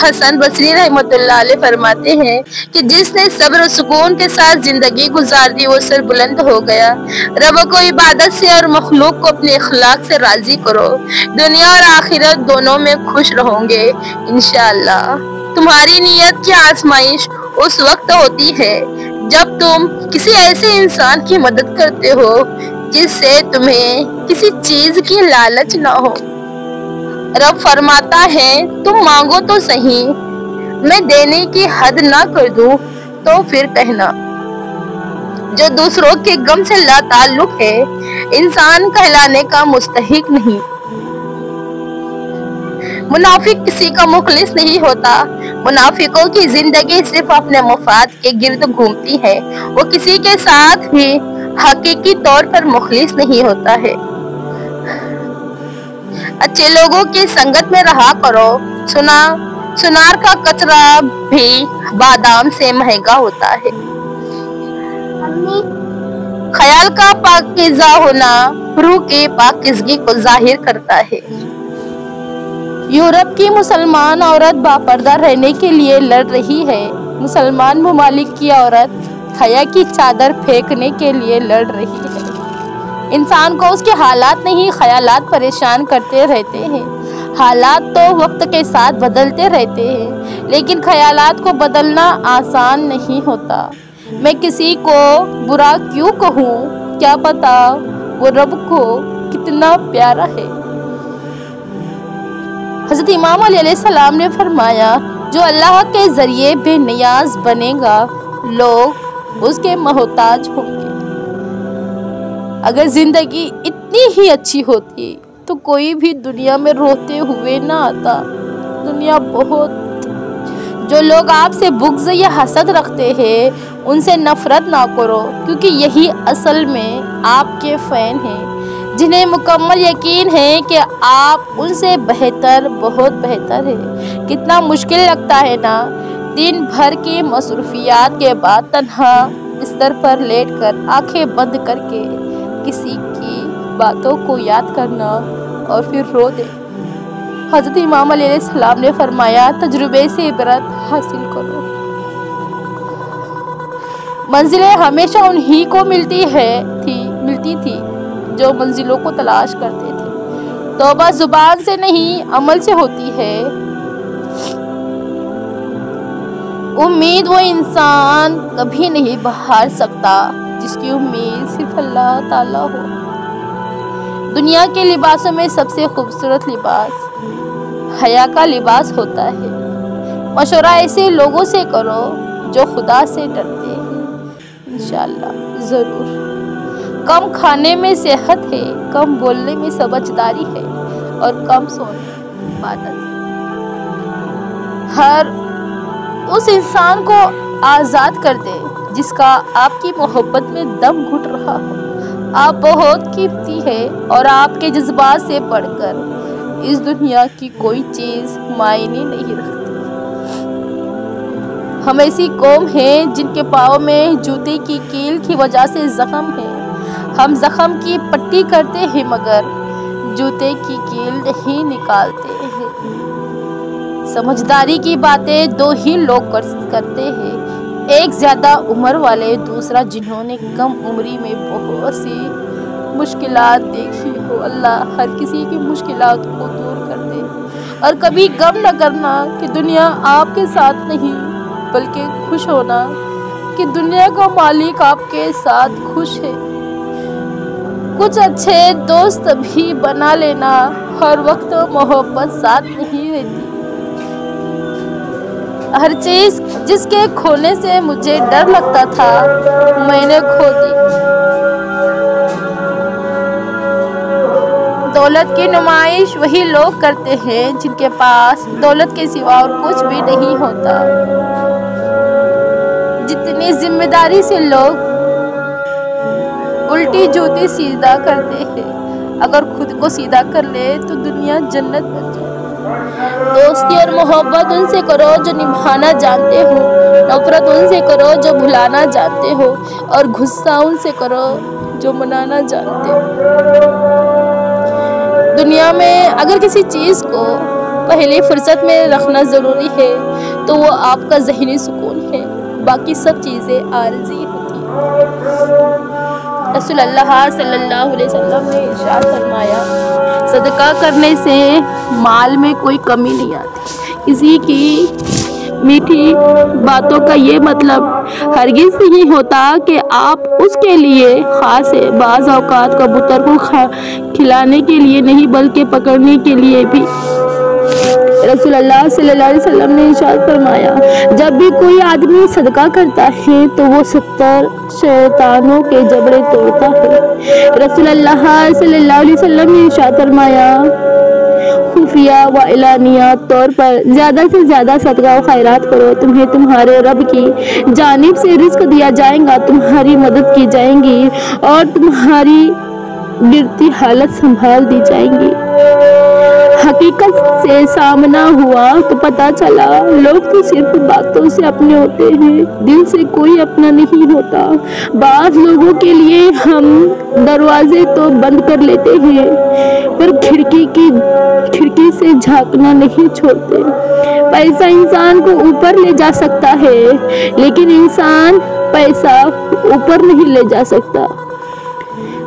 حسن بصری رحمۃ اللہ علیہ فرماتے ہیں کہ جس نے صبر و سکون کے ساتھ زندگی گزار دی وہ سر بلند ہو گیا۔ رب کو عبادت سے اور مخلوق کو اپنے اخلاق سے راضی کرو، دنیا اور آخرت دونوں میں خوش رہو گے انشاءاللہ۔ تمہاری نیت کی آزمائش اس وقت ہوتی ہے جب تم کسی ایسے انسان کی مدد کرتے ہو جس سے تمہیں کسی چیز کی لالچ نہ ہو۔ رب فرماتا ہے تم مانگو تو صحیح، میں دینے کی حد نہ کر دوں تو پھر کہنا۔ جو دوسروں کے غم سے لا تعلق ہے انسان کہلانے کا مستحق نہیں۔ منافق کسی کا مخلص نہیں ہوتا۔ منافقوں کی زندگی صرف اپنے مفاد کے گرد گھومتی ہے، وہ کسی کے ساتھ بھی حقیقی طور پر مخلص نہیں ہوتا ہے۔ اچھے لوگوں کی سنگت میں رہا کرو، سنار کا کچرا بھی بادام سے مہنگا ہوتا ہے۔ خیال کا پاکیزہ ہونا روح کی پاکیزگی کو ظاہر کرتا ہے۔ یورپ کی مسلمان عورت باپردہ رہنے کے لیے لڑ رہی ہے۔ مسلمان ممالک کی عورت حیا کی چادر پھینکنے کے لیے لڑ رہی ہے۔ انسان کو اس کے حالات نہیں خیالات پریشان کرتے رہتے ہیں۔ حالات تو وقت کے ساتھ بدلتے رہتے ہیں لیکن خیالات کو بدلنا آسان نہیں ہوتا۔ میں کسی کو برا کیوں کہوں، کیا پتا وہ رب کو کتنا پیارا ہے۔ حضرت امام علی علیہ السلام نے فرمایا جو اللہ کے ذریعے بے نیاز بنے گا لوگ اس کے محتاج ہوں گے۔ اگر زندگی اتنی ہی اچھی ہوتی تو کوئی بھی دنیا میں روتے ہوئے نہ آتا۔ دنیا بہت، جو لوگ آپ سے بغض یا حسد رکھتے ہیں ان سے نفرت نہ کرو کیونکہ یہی اصل میں آپ کے فین ہیں جنہیں مکمل یقین ہے کہ آپ ان سے بہتر، بہت بہتر ہے۔ کتنا مشکل لگتا ہے نا، دن بھر کی مصروفیات کے بعد تنہا بستر پر لیٹ کر آنکھیں بند کر کے کسی کی باتوں کو یاد کرنا اور پھر رو دے۔ حضرت امام علیہ السلام نے فرمایا تجربے سے عبرت حاصل کرو۔ منزلیں ہمیشہ انہی کو ملتی تھی جو منزلوں کو تلاش کرتے تھے۔ توبہ زبان سے نہیں عمل سے ہوتی ہے۔ امید وہ انسان کبھی نہیں بہار سکتا جس کی امید صرف اللہ تعالیٰ ہو۔ دنیا کے لباسوں میں سب سے خوبصورت لباس حیا کا لباس ہوتا ہے۔ مشورہ ایسے لوگوں سے کرو جو خدا سے ڈرتے ہیں، انشاءاللہ ضرور۔ کم کھانے میں صحت ہے، کم بولنے میں سمجھداری ہے اور کم سونے میں عبادت ہے۔ ہر اس انسان کو آزاد کر دے جس کا آپ کی محبت میں دم گھٹ رہا ہو۔ آپ بہت قیمتی ہے اور آپ کے جذبات سے بڑھ کر اس دنیا کی کوئی چیز معنی نہیں رکھتی۔ ہم ایسی قوم ہیں جن کے پاؤں میں جوتے کی کیل کی وجہ سے زخم ہے۔ ہم زخم کی پٹی کرتے ہیں مگر جوتے کی کیل نہیں نکالتے ہیں۔ سمجھداری کی باتیں دو ہی لوگ کرتے ہیں، ایک زیادہ عمر والے، دوسرا جنہوں نے کم عمری میں بہت سی مشکلات دیکھی ہو۔ اللہ ہر کسی کی مشکلات کو دور کر دے اور کبھی غم نہ کرنا کہ دنیا آپ کے ساتھ نہیں بلکہ خوش ہونا کہ دنیا کا مالک آپ کے ساتھ خوش ہے۔ کچھ اچھے دوست بھی بنا لینا، ہر وقت محبت ساتھ نہیں رہتی۔ ہر چیز جس کے کھونے سے مجھے ڈر لگتا تھا میں نے کھو دی۔ دولت کی نمائش وہی لوگ کرتے ہیں جن کے پاس دولت کے سوا اور کچھ بھی نہیں ہوتا۔ جتنی ذمہ داری سے لوگ الٹی جوتی سیدھا کرتے ہیں، اگر خود کو سیدھا کر لے تو دنیا جنت بن جائے۔ دوستی اور محبت ان سے کرو جو نبھانا جانتے ہو، نفرت ان سے کرو جو بھلانا جانتے ہو اور غصہ ان سے کرو جو منانا جانتے ہو۔ دنیا میں اگر کسی چیز کو پہلے فرصت میں رکھنا ضروری ہے تو وہ آپ کا ذہنی سکون ہے، باقی سب چیزیں عارضی ہوتی ہیں۔ رسول اللہ صلی اللہ علیہ وسلم نے ارشاد فرمایا، صدقہ کرنے سے مال میں کوئی کمی نہیں آتی۔ کسی کی میٹھی باتوں کا یہ مطلب ہرگز نہیں ہوتا کہ آپ اس کے لیے خاص ہے۔ بعض اوقات کبوتر کو کھلانے کے لیے نہیں بلکہ پکڑنے کے لیے بھی رسول اللہ صلی اللہ علیہ وسلم نے ارشاد فرمایا، جب بھی کوئی آدمی صدقہ کرتا ہے تو وہ 70 شیطانوں کے جبڑے توڑتا ہے۔ رسول اللہ صلی اللہ علیہ وسلم نے ارشاد فرمایا، خفیہ و اعلانیہ طور پر زیادہ سے زیادہ صدقہ و خیرات کرو، تمہیں تمہارے رب کی جانب سے رزق دیا جائے گا، تمہاری مدد کی جائے گی اور تمہاری گرتی حالت سنبھال دی جائے گی۔ حقیقت سے سامنا ہوا تو پتہ چلا لوگ تو صرف باتوں سے اپنے ہوتے ہیں، دل سے کوئی اپنا نہیں ہوتا۔ بعض لوگوں کے لیے ہم دروازے تو بند کر لیتے ہیں پر کھڑکی سے جھانکنا نہیں چھوڑتے۔ پیسہ انسان کو اوپر لے جا سکتا ہے لیکن انسان پیسہ اوپر نہیں لے جا سکتا۔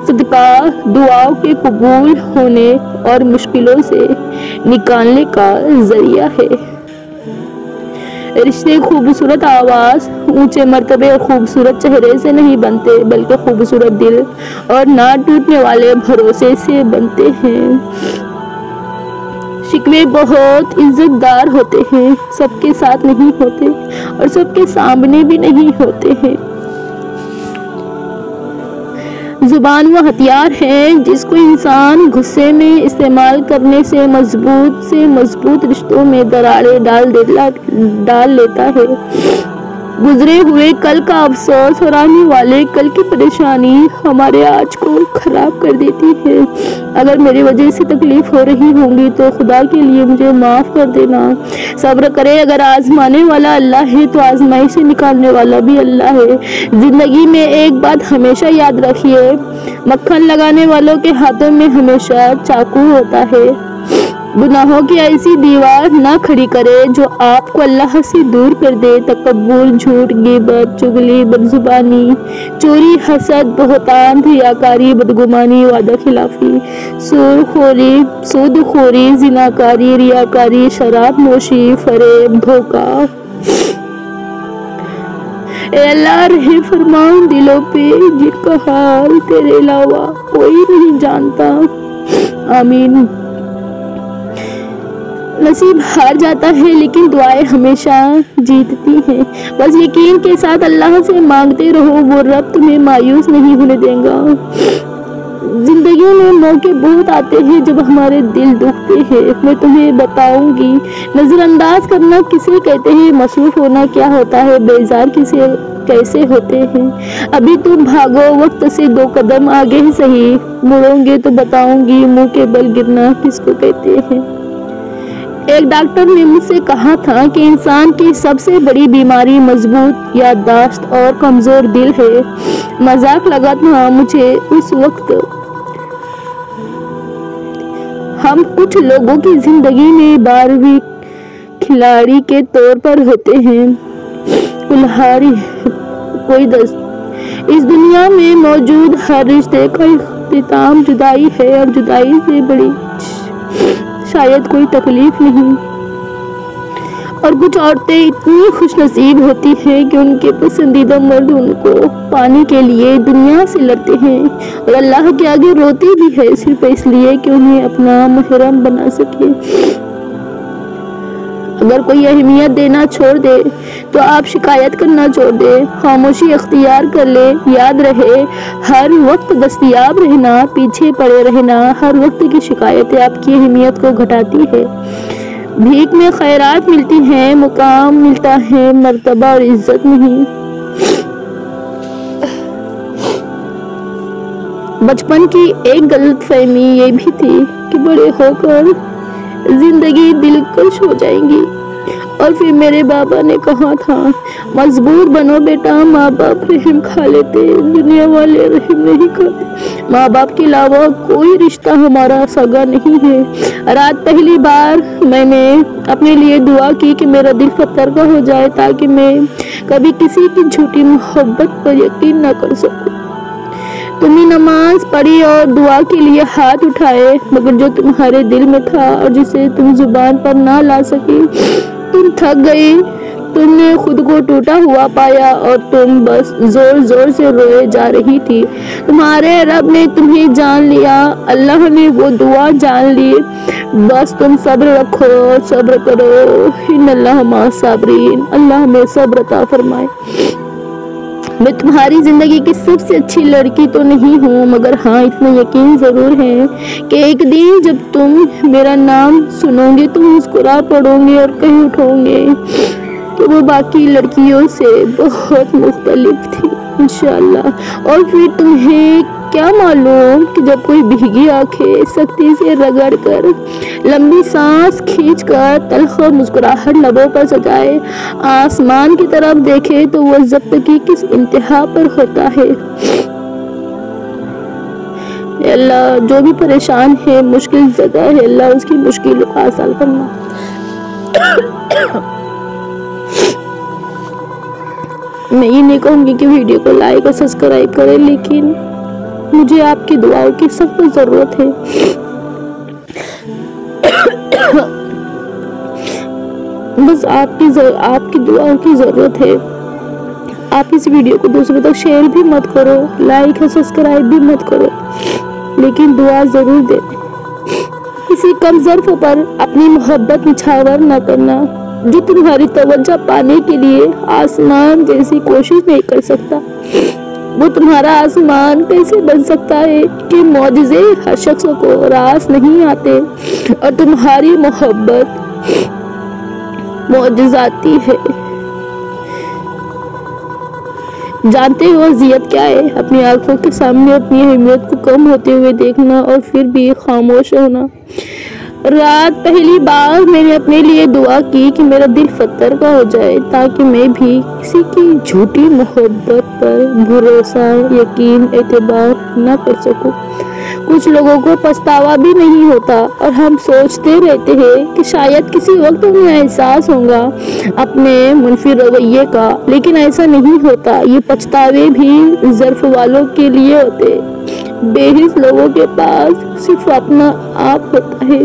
صدقہ دعاؤں کے قبول ہونے اور مشکلوں سے نکالنے کا ذریعہ ہے۔ رشتے خوبصورت آواز، اونچے مرتبے اور خوبصورت چہرے سے نہیں بنتے بلکہ خوبصورت دل اور نہ ٹوٹنے والے بھروسے سے بنتے ہیں۔ شکوے بہت عزت دار ہوتے ہیں، سب کے ساتھ نہیں ہوتے اور سب کے سامنے بھی نہیں ہوتے ہیں۔ زبان وہ ہتھیار ہے جس کو انسان غصے میں استعمال کرنے سے مضبوط رشتوں میں دراڑیں ڈال لیتا ہے۔ گزرے ہوئے کل کا افسوس اور آنے والے کل کی پریشانی ہمارے آج کو خراب کر دیتی ہے۔ اگر میری وجہ سے تکلیف ہو رہی ہوگی تو خدا کے لیے مجھے معاف کر دینا۔ صبر کرے، اگر آزمانے والا اللہ ہے تو آزمائی سے نکالنے والا بھی اللہ ہے۔ زندگی میں ایک بات ہمیشہ یاد رکھیے، مکھن لگانے والوں کے ہاتھوں میں ہمیشہ چاقو ہوتا ہے۔ گناہوں کی ایسی دیوار نہ کھڑی کرے جو آپ کو اللہ سے دور کر دے۔ تکبر، جھوٹ، غیبت، چغلی، بدزبانی، چوری، حسد، بہتان، ریاکاری، بدگمانی، وعدہ خلافی، سود خوری، زناکاری، ریاکاری، شراب نوشی، فریب، دھوکہ۔ اے اللہ رحم فرما ان دلوں پہ جن کا حال تیرے علاوہ کوئی نہیں جانتا۔ آمین۔ نصیب ہار جاتا ہے لیکن دعائیں ہمیشہ جیتتی ہیں۔ بس یقین کے ساتھ اللہ سے مانگتے رہو، وہ رب تمہیں مایوس نہیں ہونے دے گا۔ زندگی میں موقع بہت آتے ہیں جب ہمارے دل دکھتے ہیں۔ میں تمہیں بتاؤں گی نظر انداز کرنا کسے کہتے ہیں، مصروف ہونا کیا ہوتا ہے، بیزار کیسے ہوتے ہیں۔ ابھی تم بھاگو، وقت سے 2 قدم آگے ہی صحیح، مڑوں گے تو بتاؤں گی منہ کے بل گرنا کس کو کہتے ہیں۔ ایک ڈاکٹر نے مجھ سے کہا تھا کہ انسان کی سب سے بڑی بیماری مضبوط یادداشت اور کمزور دل ہے۔ مذاق لگا تھا مجھے اس وقت۔ ہم کچھ لوگوں کی زندگی میں 12ویں کھلاڑی کے طور پر ہوتے ہیں، اس دنیا میں موجود ہر رشتے کا اختتام جدائی ہے اور جدائی سے بڑی شاید کوئی تکلیف نہیں۔ اور کچھ عورتیں اتنی خوش نصیب ہوتی ہیں کہ ان کے پسندیدہ مرد ان کو پانے کے لیے دنیا سے لڑتے ہیں اور اللہ کے آگے روتی بھی ہے صرف اس لیے کہ انہیں اپنا محرم بنا سکے۔ اگر کوئی اہمیت دینا چھوڑ دے تو آپ شکایت کرنا چھوڑ دے، خاموشی اختیار کر لے۔ یاد رہے، ہر وقت دستیاب رہنا، پیچھے پڑے رہنا، ہر وقت کی شکایتیں آپ کی اہمیت کو گھٹاتی ہے۔ بھیک میں خیرات ملتی ہیں، مقام ملتا ہے، مرتبہ اور عزت نہیں۔ بچپن کی ایک غلط فہمی یہ بھی تھی کہ بڑے ہو کر زندگی دلکش ہو جائے گی، اور پھر میرے بابا نے کہا تھا مضبوط بنو بیٹا، ماں باپ رحم کھا لیتے، دنیا والے رحم نہیں کھاتے، ماں باپ کے علاوہ کوئی رشتہ ہمارا سگا نہیں ہے۔ رات پہلی بار میں نے اپنے لیے دعا کی کہ میرا دل پتھر کا ہو جائے تاکہ میں کبھی کسی کی جھوٹی محبت پر یقین نہ کر سکوں۔ تم نے نماز پڑھی اور دعا کے لیے ہاتھ اٹھائے، مگر جو تمہارے دل میں تھا اور جسے تم زبان پر نہ لا سکی، تم تھک گئی، تم نے خود کو ٹوٹا ہوا پایا اور تم بس زور زور سے روئے جا رہی تھی۔ تمہارے رب نے تمہیں جان لیا، اللہ نے وہ دعا جان لی، بس تم صبر رکھو اور صبر کرو، ان اللہ مع الصابرین، اللہ ہمیں صبر عطا فرمائے۔ میں تمہاری زندگی کی سب سے اچھی لڑکی تو نہیں ہوں، مگر ہاں اتنا یقین ضرور ہے کہ ایک دن جب تم میرا نام سنو گے تو مسکرا پڑو گے اور کہہ اٹھو گے کہ وہ باقی لڑکیوں سے بہت مختلف تھی انشاءاللہ۔ اور پھر تمہیں کیا معلوم کہ جب کوئی بھیگی آنکھیں سختی سے رگڑ کر، لمبی سانس کھینچ کر، تلخ مسکراہٹ لبوں پر سجائے آسمان کی طرف دیکھے تو وہ ضبط کی کس انتہا پر ہوتا ہے۔ اے اللہ جو بھی پریشان ہے، مشکل زدہ ہے، اللہ اس کی مشکل آسان کرنا۔ میں یہ نہیں کہوں گی کہ ویڈیو کو لائک اور سبسکرائب کریں، لیکن مجھے آپ کی دعاؤں کی سخت ضرورت ہے۔ بس آپ کی دعاؤں کی ضرورت ہے۔ آپ اس ویڈیو کو دوسروں تک شیئر بھی مت کرو، لائک اور سبسکرائب بھی مت کرو، لیکن دعا ضرور دیں۔ کسی کم ظرف پر اپنی محبت نچھاور نہ کرنا، جو تمہاری توجہ پانے کے لیے آسمان جیسی کوشش نہیں کر سکتا، وہ تمہارا آسمان کیسے بن سکتا ہے کہ معجزے ہر شخص کو راس نہیں آتے اور تمہاری محبت معجزاتی ہے۔ جانتے ہو اذیت کیا ہے؟ اپنی آنکھوں کے سامنے اپنی اہمیت کو کم ہوتے ہوئے دیکھنا اور پھر بھی خاموش ہونا۔ رات پہلی بار میں نے اپنے لیے دعا کی کہ میرا دل پتھر کا ہو جائے تاکہ میں بھی کسی کی جھوٹی محبت پر بھروسہ، یقین، اعتبار نہ کر سکوں۔ کچھ لوگوں کو پچھتاوا بھی نہیں ہوتا اور ہم سوچتے رہتے ہیں کہ شاید کسی وقت انہیں احساس ہوگا اپنے منفی رویے کا، لیکن ایسا نہیں ہوتا۔ یہ پچھتاوے بھی ظرف والوں کے لیے ہوتے، بے حس لوگوں کے پاس صرف اپنا آپ ہوتا ہے۔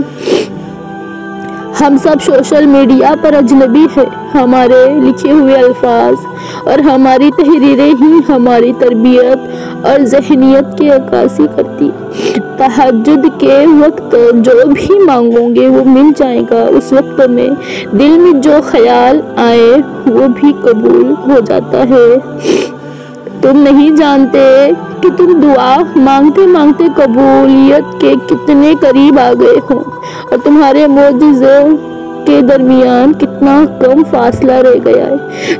ہم سب سوشل میڈیا پر اجنبی ہیں، ہمارے لکھے ہوئے الفاظ اور ہماری تحریریں ہی ہماری تربیت اور ذہنیت کی عکاسی کرتی۔ تہجد کے وقت جو بھی مانگو گے وہ مل جائے گا، اس وقت میں دل میں جو خیال آئے وہ بھی قبول ہو جاتا ہے۔ تم نہیں جانتے کہ تم دعا مانگتے مانگتے قبولیت کے کتنے قریب آ گئے ہو اور تمہارے معجزوں کے درمیان کتنا کم فاصلہ رہ گیا ہے۔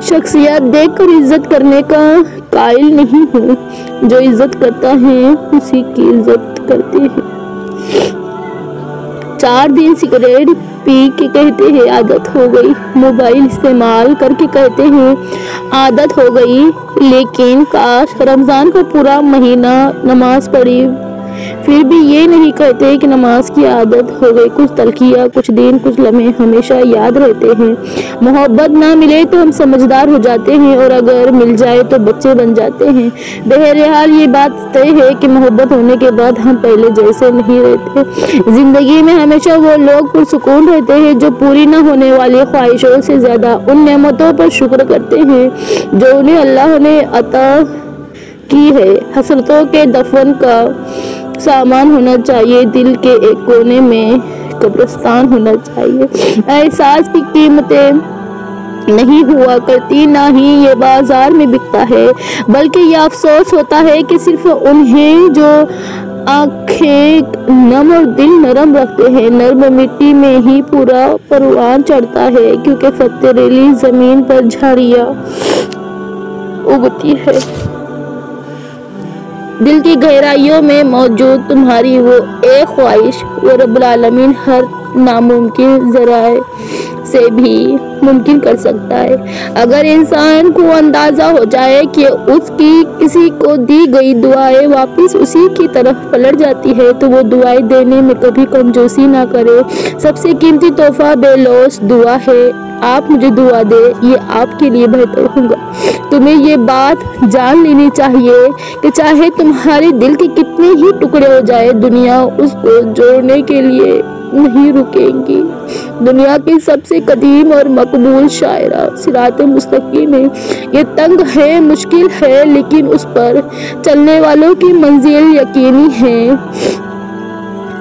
شخصیت دیکھ کر عزت کرنے کا قائل نہیں ہوں، جو عزت کرتا ہے اسی کی عزت کرتے ہیں۔ 4 دن سگریٹ پی کے کہتے ہیں عادت ہو گئی، موبائل استعمال کر کے کہتے ہیں عادت ہو گئی، لیکن کاش رمضان کا پورا مہینہ نماز پڑھی پھر بھی یہ نہیں کہتے کہ نماز کی عادت ہو گئی۔ کچھ تلخیاں، کچھ دن، کچھ لمحے ہمیشہ یاد رہتے ہیں۔ محبت نہ ملے تو ہم سمجھدار ہو جاتے ہیں اور اگر مل جائے تو بچے بن جاتے ہیں۔ بہرحال یہ بات طے ہے کہ محبت ہونے کے بعد ہم پہلے جیسے نہیں رہتے۔ زندگی میں ہمیشہ وہ لوگ پرسکون رہتے ہیں جو پوری نہ ہونے والی خواہشوں سے زیادہ ان نعمتوں پر شکر کرتے ہیں جو انہیں اللہ نے عطا کی ہے۔ حسرتوں کے دفن کا سامان ہونا چاہیے، دل کے ایک کونے میں قبرستان ہونا چاہیے۔ احساس کی قیمتیں نہیں ہوا کرتی، نہ ہی یہ بازار میں بکتا ہے، بلکہ یہ افسوس ہوتا ہے کہ صرف انہیں جو آنکھیں نم اور دل نرم رکھتے ہیں۔ نرم مٹی میں ہی پورا پروان چڑھتا ہے، کیونکہ پتھریلی زمین پر جھاڑیاں اگتی ہے۔ دل کی گہرائیوں میں موجود تمہاری وہ ایک خواہش، وہ رب العالمین ہر ناممکن ذرائع سے بھی ممکن کر سکتا ہے۔ اگر انسان کو اندازہ ہو جائے کہ اس کی کسی کو دی گئی دعائیں واپس اسی کی طرف پلٹ جاتی ہے تو وہ دعائیں دینے میں کبھی کنجوسی نہ کرے۔ سب سے قیمتی تحفہ بے لوث دعا ہے۔ آپ مجھے دعا دیں، یہ آپ کے لیے بہتر ہوگا۔ تمہیں یہ بات جان لینی چاہیے کہ چاہے تمہارے دل کے کتنے ہی ٹکڑے ہو جائے، دنیا اس کو جوڑنے کے لیے نہیں رکیں گی۔ دنیا کی سب سے قدیم اور مقبول شاعرہ صراط مستقیم ہے۔ یہ تنگ ہے، مشکل ہے، لیکن اس پر چلنے والوں کی منزل یقینی ہے۔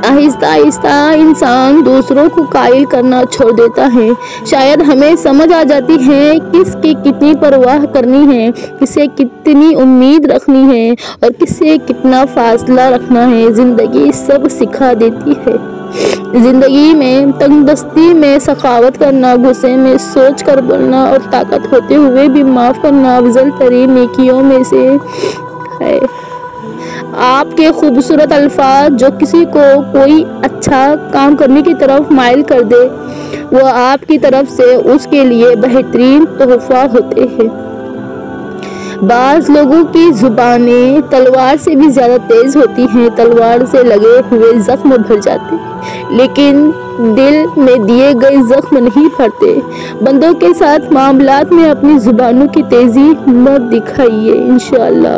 آہستہ آہستہ انسان دوسروں کو قائل کرنا چھوڑ دیتا ہے۔ شاید ہمیں سمجھ آ جاتی ہے کس کی کتنی پرواہ کرنی ہے، کسے کتنی امید رکھنی ہے اور کس سے کتنا فاصلہ رکھنا ہے۔ زندگی سب سکھا دیتی ہے۔ زندگی میں تنگ دستی میں سخاوت کرنا، غصے میں سوچ کر بولنا اور طاقت ہوتے ہوئے بھی معاف کرنا افضل ترین نیکیوں میں سے ہے۔ آپ کے خوبصورت الفاظ جو کسی کو کوئی اچھا کام کرنے کی طرف مائل کر دے، وہ آپ کی طرف سے اس کے لیے بہترین تحفہ ہوتے ہیں۔ بعض لوگوں کی زبانیں تلوار سے بھی زیادہ تیز ہوتی ہیں، تلوار سے لگے ہوئے زخم بھر جاتے ہیں لیکن دل میں دیے گئے زخم نہیں بھرتے۔ بندوں کے ساتھ معاملات میں اپنی زبانوں کی تیزی مت دکھائیے۔ انشاءاللہ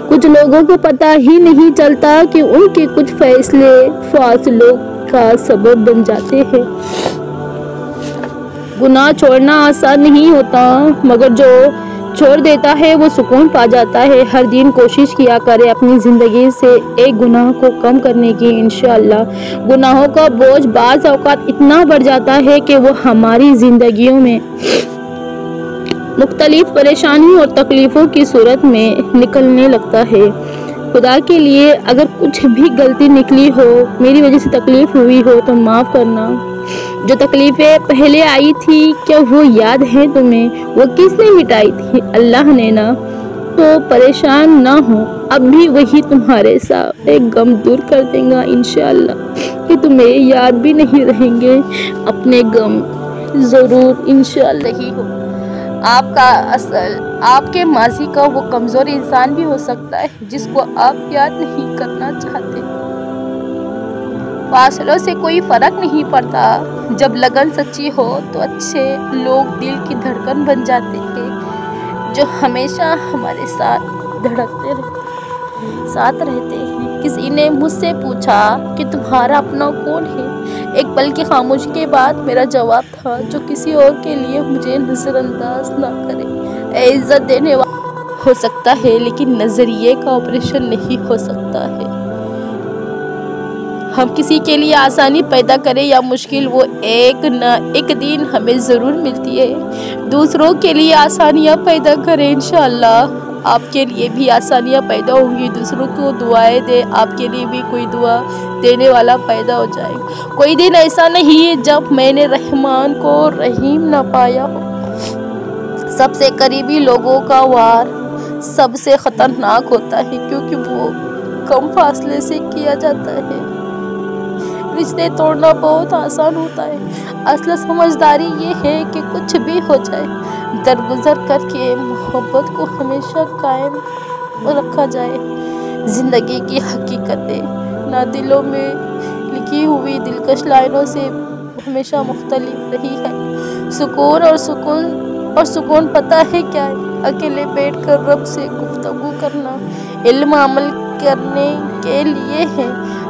کچھ لوگوں کو پتہ ہی نہیں چلتا کہ ان کے کچھ فیصلے فاصلوں کا سبب بن جاتے ہیں۔ گناہ چھوڑنا آسان نہیں ہوتا، مگر جو چھوڑ دیتا ہے وہ سکون پا جاتا ہے۔ ہر دن کوشش کیا کرے اپنی زندگی سے ایک گناہ کو کم کرنے کی۔ انشاءاللہ گناہوں کا بوجھ بعض اوقات اتنا بڑھ جاتا ہے کہ وہ ہماری زندگیوں میں مختلف پریشانیوں اور تکلیفوں کی صورت میں نکلنے لگتا ہے۔ خدا کے لیے اگر کچھ بھی غلطی نکلی ہو، میری وجہ سے تکلیف ہوئی ہو تو معاف کرنا۔ جو تکلیفیں پہلے آئی تھی کیا وہ یاد ہے تمہیں؟ وہ کس نے مٹائی تھی؟ اللہ نے نا۔ تو پریشان نہ ہو، اب بھی وہی تمہارے سارے غم دور کر دے گا انشاءاللہ کہ تمہیں یاد بھی نہیں رہیں گے اپنے غم، ضرور انشاءاللہ ہی ہو۔ آپ کا اصل آپ کے ماضی کا وہ کمزور انسان بھی ہو سکتا ہے جس کو آپ یاد نہیں کرنا چاہتے۔ فاصلوں سے کوئی فرق نہیں پڑتا، جب لگن سچی ہو تو اچھے لوگ دل کی دھڑکن بن جاتے ہیں جو ہمیشہ ہمارے ساتھ دھڑکتے رہتے ہیں۔ کسی نے مجھ سے پوچھا کہ تمہارا اپنا کون ہے؟ ایک پل کی خاموشی کے بعد میرا جواب تھا، جو کسی اور کے لیے مجھے نظر انداز نہ کرے۔ اے عزت دینے والا ہو سکتا ہے لیکن نظریے کا آپریشن نہیں ہو سکتا ہے۔ ہم کسی کے لیے آسانی پیدا کریں یا مشکل، وہ ایک نہ ایک دن ہمیں ضرور ملتی ہے۔ دوسروں کے لیے آسانیاں پیدا کریں، انشاءاللہ آپ کے لیے بھی آسانیاں پیدا ہوں گی۔ دوسروں کو دعائیں دیں، آپ کے لیے بھی کوئی دعا دینے والا پیدا ہو جائے گا۔ کوئی دن ایسا نہیں جب میں نے رحمان کو رحیم نہ پایا ہو۔ سب سے قریبی لوگوں کا وار سب سے خطرناک ہوتا ہے کیونکہ وہ کم فاصلے سے کیا جاتا ہے۔ رشتے توڑنا بہت آسان ہوتا ہے، اصل سمجھداری یہ ہے کہ کچھ بھی ہو جائے درگزر کر کے محبت کو ہمیشہ قائم رکھا جائے۔ زندگی کی حقیقتیں نہ دلوں میں لکھی ہوئی دلکش لائنوں سے ہمیشہ مختلف رہی ہے۔ سکون پتہ ہے کیا ہے؟ اکیلے بیٹھ کر رب سے گفتگو کرنا۔ علم عمل کرنے کے لیے ہے،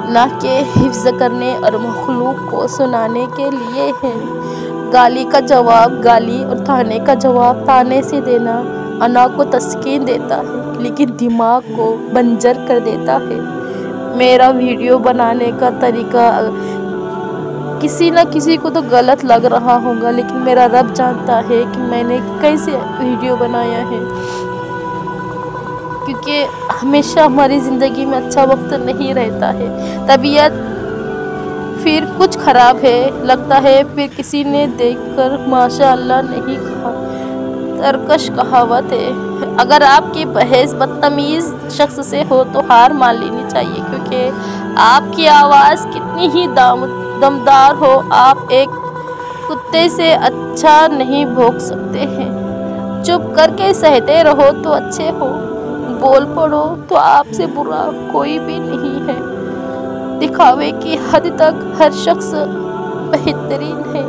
نہ کہ حفظ کرنے اور مخلوق کو سنانے کے لیے ہے۔ گالی کا جواب گالی اور تانے کا جواب تانے سے دینا انا کو تسکین دیتا ہے لیکن دماغ کو بنجر کر دیتا ہے۔ میرا ویڈیو بنانے کا طریقہ کسی نہ کسی کو تو غلط لگ رہا ہوگا، لیکن میرا رب جانتا ہے کہ میں نے کیسے ویڈیو بنایا ہے، کیونکہ ہمیشہ ہماری زندگی میں اچھا وقت نہیں رہتا ہے۔ طبیعت پھر کچھ خراب ہے، لگتا ہے پھر کسی نے دیکھ کر ماشاءاللہ نہیں کہا۔ ترکش کہاوت ہے، اگر آپ کی بحث بدتمیز شخص سے ہو تو ہار مان لینی چاہیے، کیونکہ آپ کی آواز کتنی ہی دمدار ہو، آپ ایک کتے سے اچھا نہیں بھونک سکتے ہیں۔ چپ کر کے سہتے رہو تو اچھے ہو، بول پڑو تو آپ سے برا کوئی بھی نہیں ہے۔ دکھاوے کی حد تک ہر شخص بہترین ہے۔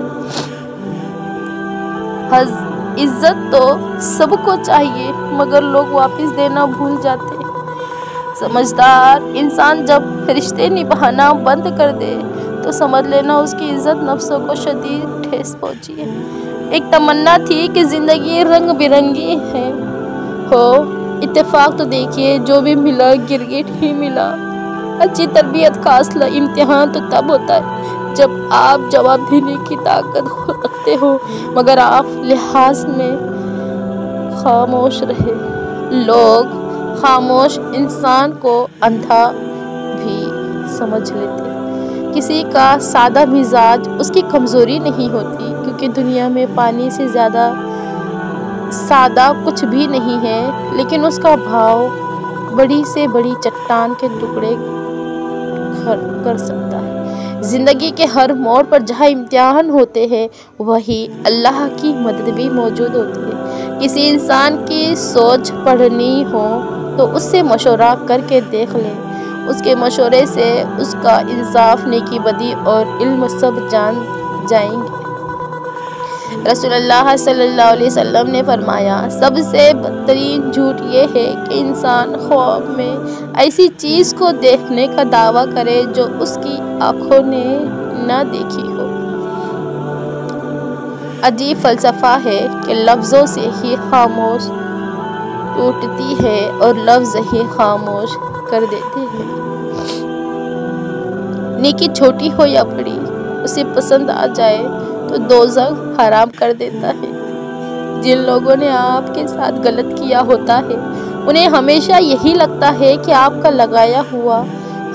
عزت تو سب کو چاہیے مگر لوگ واپس دینا بھول جاتے ہیں۔ سمجھدار انسان جب رشتے نبھانا بند کر دے تو سمجھ لینا اس کی عزت نفس کو شدید ٹھیس پہنچی ہے۔ ایک تمنا تھی کہ زندگی رنگ برنگی ہو، اتفاق تو دیکھیے جو بھی ملا گرگٹ ہی ملا۔ اچھی تربیت کا اصل امتحان تو تب ہوتا ہے جب آپ جواب دینے کی طاقت رکھتے ہو مگر آپ لحاظ میں خاموش رہے۔ لوگ خاموش انسان کو اندھا بھی سمجھ لیتے۔ کسی کا سادہ مزاج اس کی کمزوری نہیں ہوتی، کیونکہ دنیا میں پانی سے زیادہ سادہ کچھ بھی نہیں ہے، لیکن اس کا بھاؤ بڑی سے بڑی چٹان کے ٹکڑے کر سکتا ہے۔ زندگی کے ہر موڑ پر جہاں امتحان ہوتے ہیں وہیں اللہ کی مدد بھی موجود ہوتی ہے۔ کسی انسان کی سوچ پڑھنی ہو تو اس سے مشورہ کر کے دیکھ لیں، اس کے مشورے سے اس کا انصاف، نیکی بدی اور علم سب جان جائیں گے۔ رسول اللہ صلی اللہ علیہ وسلم نے فرمایا، سب سے بدترین جھوٹ یہ ہے کہ انسان خواب میں ایسی چیز کو دیکھنے کا دعویٰ کرے جو اس کی آنکھوں نے نہ دیکھی ہو۔ عجیب فلسفہ ہے کہ لفظوں سے ہی خاموش ٹوٹتی ہے اور لفظ ہی خاموش کر دیتے ہیں۔ نیکی چھوٹی ہو یا بڑی، اسے پسند آ جائے تو دوزخ حرام کر دیتا ہے۔ جن لوگوں نے آپ کے ساتھ غلط کیا ہوتا ہے انہیں ہمیشہ یہی لگتا ہے کہ آپ کا لگایا ہوا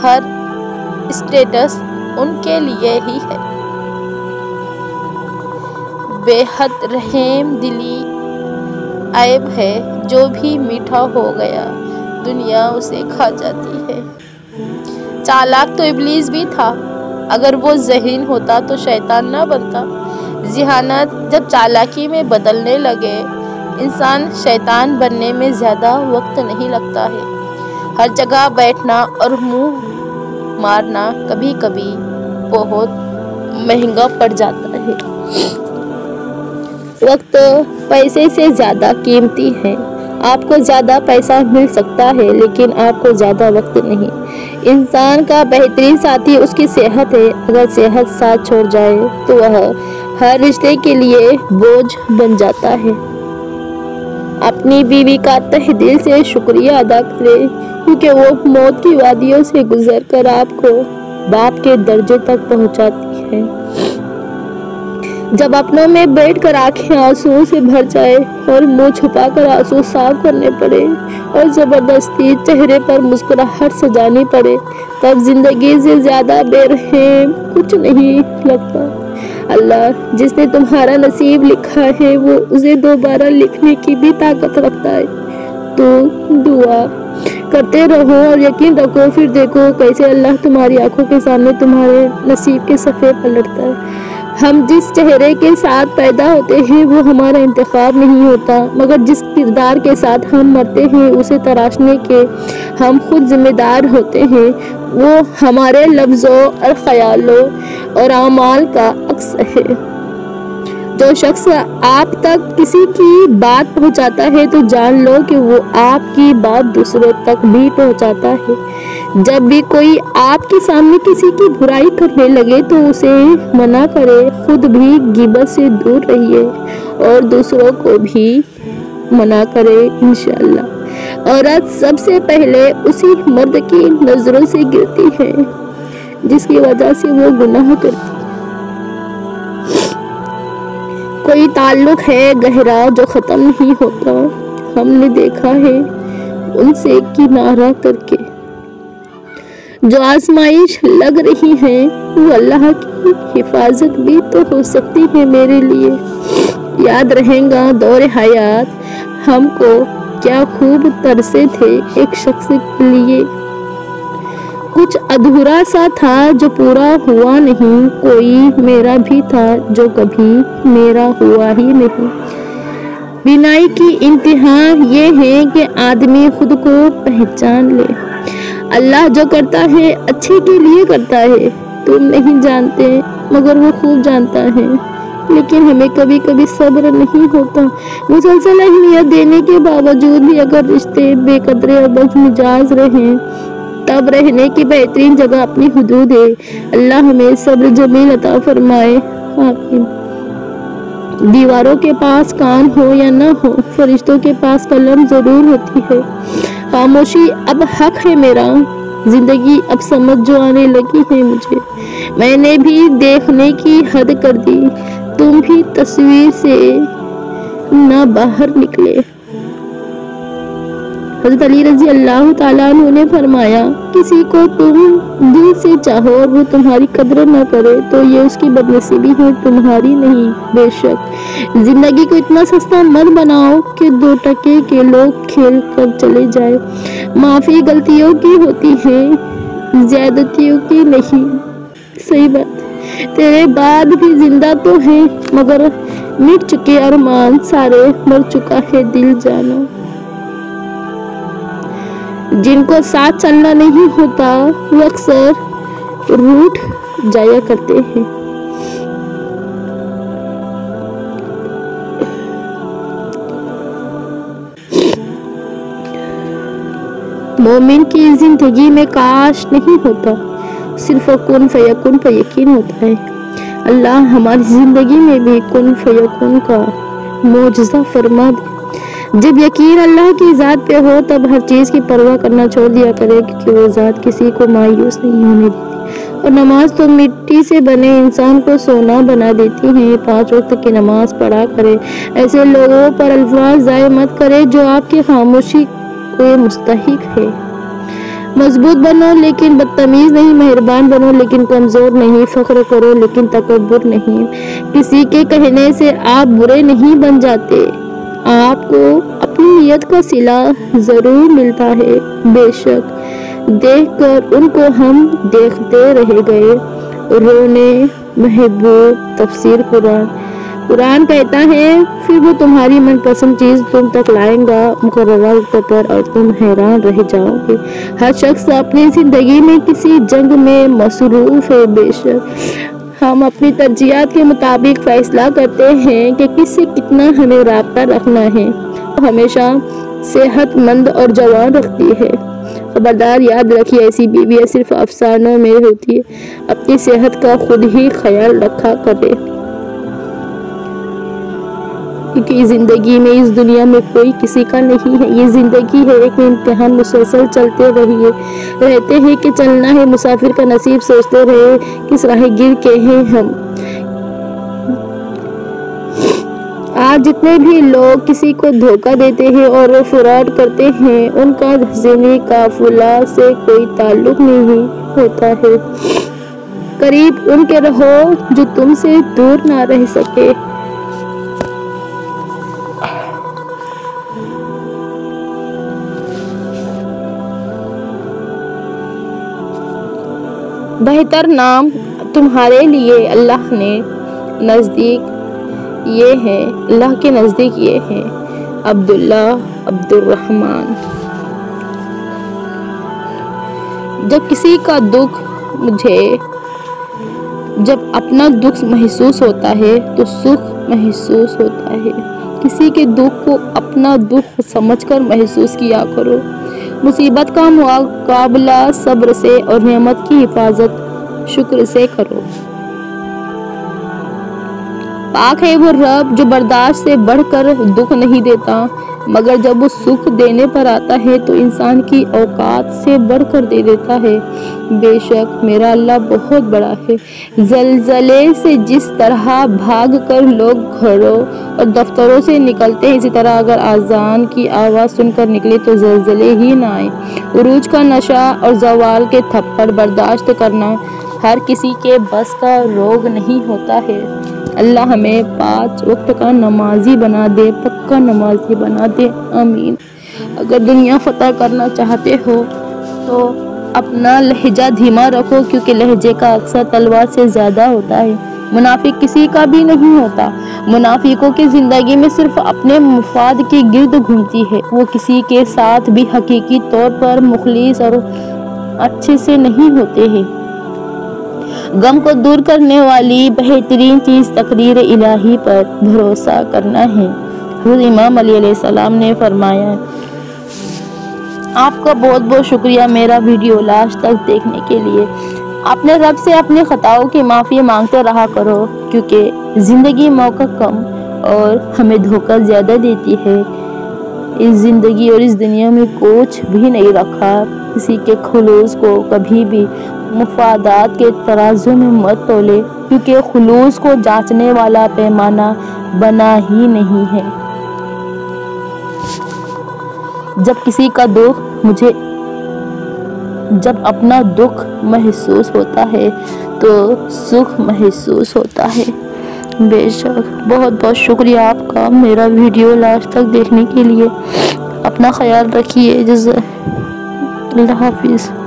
ہر اسٹیٹس ان کے لیے ہی ہے۔ بے حد رحم دلی عیب ہے، جو بھی میٹھا ہو گیا دنیا اسے کھا جاتی ہے۔ چالاک تو ابلیس بھی تھا، اگر وہ ذہین ہوتا تو شیطان نہ بنتا۔ ذہانت جب چالاکی میں بدلنے لگے، انسان شیطان بننے میں زیادہ وقت نہیں لگتا ہے۔ ہر جگہ بیٹھنا اور منہ مارنا کبھی کبھی بہت مہنگا پڑ جاتا ہے۔ وقت پیسے سے زیادہ قیمتی ہے۔ آپ کو زیادہ پیسہ مل سکتا ہے لیکن آپ کو زیادہ وقت نہیں۔ انسان کا بہترین ساتھی اس کی صحت ہے، اگر صحت ساتھ چھوڑ جائے تو وہ ہر رشتے کے لیے بوجھ بن جاتا ہے۔ اپنی بیوی کا تہ دل سے شکریہ ادا کرے کیونکہ وہ موت کی وادیوں سے گزر کر آپ کو باپ کے درجے تک پہنچاتی ہے۔ جب اپنوں میں بیٹھ کر آنکھیں آنسو سے بھر جائے اور منہ چھپا کر آنسو صاف کرنے پڑے اور زبردستی چہرے پر مسکراہٹ سجانی پڑے، تب زندگی سے زیادہ بے رحم کچھ نہیں لگتا۔ اللہ جس نے تمہارا نصیب لکھا ہے وہ اسے دوبارہ لکھنے کی بھی طاقت رکھتا ہے۔ تو دعا کرتے رہو اور یقین رکھو، پھر دیکھو کیسے اللہ تمہاری آنکھوں کے سامنے تمہارے نصیب کے صفحے پلٹتا ہے۔ ہم جس چہرے کے ساتھ پیدا ہوتے ہیں وہ ہمارا انتخاب نہیں ہوتا، مگر جس کردار کے ساتھ ہم مرتے ہیں اسے تراشنے کے ہم خود ذمہ دار ہوتے ہیں۔ وہ ہمارے لفظوں اور خیالوں اور اعمال کا عکس ہے۔ جو شخص آپ تک کسی کی بات پہنچاتا ہے تو جان لو کہ وہ آپ کی بات دوسروں تک بھی پہنچاتا ہے۔ جب بھی کوئی آپ کے سامنے کسی کی برائی کرنے لگے تو اسے منع کرے، خود بھی غیبت سے دور رہیے اور دوسروں کو بھی منع کرے انشاءاللہ۔ عورت سب سے پہلے اسی مرد کی نظروں سے گرتی ہے جس کی وجہ سے وہ گناہ کرتی ہے۔ کوئی تعلق ہے گہرا جو ختم نہیں ہوتا، ہم نے دیکھا ہے ان سے کنارہ کر کے۔ جو آزمائش لگ رہی ہے وہ اللہ کی حفاظت بھی تو ہو سکتی ہے میرے لیے۔ یاد رہیں گا دور حیات ہم کو کیا خوب ترسے تھے ایک شخص کے لیے۔ کچھ ادھورا سا تھا جو پورا ہوا نہیں، کوئی میرا بھی تھا جو کبھی میرا ہوا ہی نہیں۔ بینائی کی انتہا یہ ہے کہ آدمی خود کو پہچان لے۔ اللہ جو کرتا ہے اچھے کے لیے کرتا ہے، تم نہیں جانتے مگر وہ خوب جانتا ہے۔ لیکن ہمیں کبھی کبھی صبر نہیں ہوتا۔ مسلسل اہمیت دینے کے باوجود بھی اگر رشتے بے قدرے اور بدمزاج رہیں، تب رہنے کی بہترین جگہ اپنی حدود ہے۔ اللہ ہمیں صبر جمیل عطا فرمائے، آمین۔ دیواروں کے پاس کان ہو یا نہ ہو، فرشتوں کے پاس قلم ضرور ہوتی ہے۔ خاموشی اب حق ہے میرا، زندگی اب سمجھ جو آنے لگی ہے مجھے۔ میں نے بھی دیکھنے کی حد کر دی، تم بھی تصویر سے نہ باہر نکلے۔ حضرت علی رضی اللہ تعالیٰ عنہ نے فرمایا، کسی کو تم دل سے چاہو اور وہ تمہاری قدر نہ کرے تو یہ اس کی بدنصیبی ہے، تمہاری نہیں۔ بے شک زندگی کو اتنا سستا مت بناؤ کہ 2 ٹکے کے لوگ کھیل کر چلے جائے۔ معافی غلطیوں کی ہوتی ہے، زیادتیوں کی نہیں۔ صحیح بات، تیرے بعد بھی زندہ تو ہیں مگر مٹ چکے ارمان سارے، مر چکا ہے دل جانا۔ جن کو ساتھ چلنا نہیں ہوتا وہ اکثر روٹھ جایا کرتے ہیں۔ مومن کی زندگی میں کاش نہیں ہوتا، صرف کن فیکن پر یقین ہوتا ہے۔ اللہ ہماری زندگی میں بھی کن فیکن کا معجزہ فرما دے۔ جب یقین اللہ کی ذات پہ ہو تب ہر چیز کی پرواہ کرنا چھوڑ دیا کرے، کیونکہ وہ ذات کسی کو مایوس نہیں ہونے دیتی۔ اور نماز تو مٹی سے بنے انسان کو سونا بنا دیتی ہے۔ 5 وقت کی نماز پڑھا کرے، ایسے لوگوں پر الفاظ ضائع مت کرے جو آپ کی خاموشی کو مستحق ہے۔ مضبوط بنو لیکن بدتمیز نہیں، مہربان بنو لیکن کمزور نہیں، فخر کرو لیکن تکبر نہیں۔ کسی کے کہنے سے آپ برے نہیں بن جاتے، آپ کو اپنی نیت کا صلہ ضرور ملتا ہے۔ بے شک دیکھ کر ان کو ہم دیکھتے رہ گئے، رونے محبوب۔ تفسیر قرآن کہتا ہے، پھر وہ تمہاری من پسند چیز تم تک لائیں گا مقررہ وقت پر اور تم حیران رہ جاؤ گے۔ ہر شخص اپنی زندگی میں کسی جنگ میں مصروف ہے۔ بے شک ہم اپنی ترجیحات کے مطابق فیصلہ کرتے ہیں کہ کس سے کتنا ہمیں رابطہ رکھنا ہے۔ وہ ہمیشہ صحت مند اور جوان رکھتی ہے۔ خبردار یاد رکھیے، ایسی بیویاں صرف افسانوں میں ہوتی ہے۔ اپنی صحت کا خود ہی خیال رکھا کرے، کیونکہ زندگی میں اس دنیا میں کوئی کسی کا نہیں ہے۔ یہ زندگی ہے ایک امتحان، مسلسل چلتے رہتے ہیں کہ چلنا ہے۔ مسافر کا نصیب سوچتے رہے، کس راہ گر کے ہیں ہم۔ آج جتنے بھی لوگ کسی کو دھوکہ دیتے ہیں اور فراڈ کرتے ہیں، ان کا ذہنی قافلہ سے کوئی تعلق نہیں ہوتا ہے۔ قریب ان کے رہو جو تم سے دور نہ رہ سکے۔ بہتر نام تمہارے لیے اللہ کے نزدیک یہ ہے، عبداللہ، عبد الرحمن۔ جب کسی کا دکھ جب اپنا دکھ محسوس ہوتا ہے تو سکھ محسوس ہوتا ہے۔ کسی کے دکھ کو اپنا دکھ سمجھ کر محسوس کیا کرو۔ مصیبت کا مقابلہ صبر سے اور نعمت کی حفاظت شکر سے کرو۔ پاک ہے وہ رب جو برداشت سے بڑھ کر دکھ نہیں دیتا، مگر جب وہ سکھ دینے پر آتا ہے تو انسان کی اوقات سے بڑھ کر دے دیتا ہے۔ بے شک میرا اللہ بہت بڑا ہے۔ زلزلے سے جس طرح بھاگ کر لوگ گھروں اور دفتروں سے نکلتے ہیں، اسی طرح اگر اذان کی آواز سن کر نکلے تو زلزلے ہی نہ آئیں۔ عروج کا نشہ اور زوال کے تھپڑ برداشت کرنا ہر کسی کے بس کا روگ نہیں ہوتا ہے۔ اللہ ہمیں 5 وقت کا نمازی بنا دے، پکا نمازی بنا دے، آمین۔ اگر دنیا فتح کرنا چاہتے ہو تو اپنا لہجہ دھیما رکھو، کیونکہ لہجے کا اکثر تلوار سے زیادہ ہوتا ہے۔ منافق کسی کا بھی نہیں ہوتا۔ منافقوں کی زندگی میں صرف اپنے مفاد کی گرد گھومتی ہے۔ وہ کسی کے ساتھ بھی حقیقی طور پر مخلص اور اچھے سے نہیں ہوتے ہیں۔ غم کو دور کرنے والی بہترین چیز تقدیر الہی پر بھروسہ کرنا ہے۔ حضرت امام علی علیہ السلام نے فرمایا، آپ کا بہت بہت شکریہ میرا ویڈیو لاسٹ تک دیکھنے کے لیے۔ اپنے رب سے اپنی خطاؤں کی معافی مانگتے رہا کرو، کیونکہ زندگی موقع کم اور ہمیں دھوکہ زیادہ دیتی ہے۔ اس زندگی اور اس دنیا میں کچھ بھی نہیں رکھا۔ کسی کے خلوص کو کبھی بھی مفادات کے ترازو میں مت تولے، کیونکہ خلوص کو جانچنے والا پیمانہ بنا ہی نہیں ہے۔ جب اپنا دکھ محسوس ہوتا ہے تو سکھ محسوس ہوتا ہے۔ بے شک بہت بہت شکریہ آپ کا میرا ویڈیو لاسٹ تک دیکھنے کے لیے۔ اپنا خیال رکھیے۔ اللہ حافظ۔